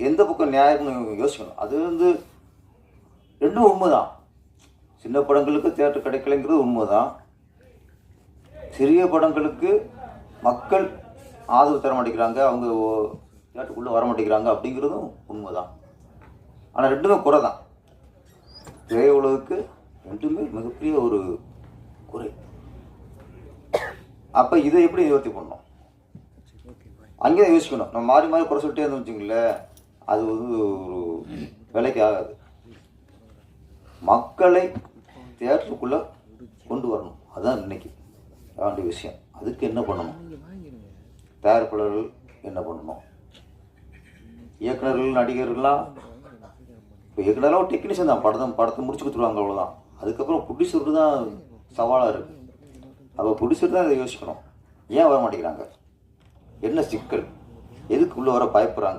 எந்த பக்கம் நியாயம்னு யோசிக்கணும். அது ரெண்டும் உண்மைதான். சின்ன படங்களுக்கு தியேட்டர் கிடைக்கலைங்கிறது உண்மைதான். சிறிய படங்களுக்கு மக்கள் ஆதரவு தர மாட்டேங்கிறாங்க, அவங்க தியேட்டருக்குள்ளே வர மாட்டேங்கிறாங்க அப்படிங்கிறதும் உண்மைதான். ஆனால் ரெண்டுமே குறை தான். திரையுலகுக்கு ரெண்டுமே மிகப்பெரிய ஒரு குறை. அப்போ இதை எப்படி நிவர்த்தி பண்ணணும்? அங்கே தான் யோசிக்கணும். நம்ம மாறி மாறி குறை சொல்லிட்டே இருந்தோம் வச்சுங்களேன், அது ஒரு வேலைக்கு ஆகாது. மக்களை தியேட்டருக்குள்ளே கொண்டு வரணும். அதுதான் இன்னைக்கு வேண்டிய விஷயம். அதுக்கு என்ன பண்ணணும்? தயாரிப்பாளர்கள் என்ன பண்ணணும்? இயக்குநர்கள், நடிகர்கள்லாம் இப்போ இயக்குனரெலாம் ஒரு டெக்னீஷியன் தான். படத்தை முடிச்சு கொடுத்துருவாங்க, அவ்வளோதான். அதுக்கப்புறம் ப்ரொடியூசருக்கு தான் சவாலாக இருக்குது. அப்போ ப்ரொடியூசர் தான் இதை யோசிக்கணும். ஏன் வர மாட்டேங்கிறாங்க? என்ன சிக்கல்? எதுக்கு உள்ளே வர பயப்படுறாங்க?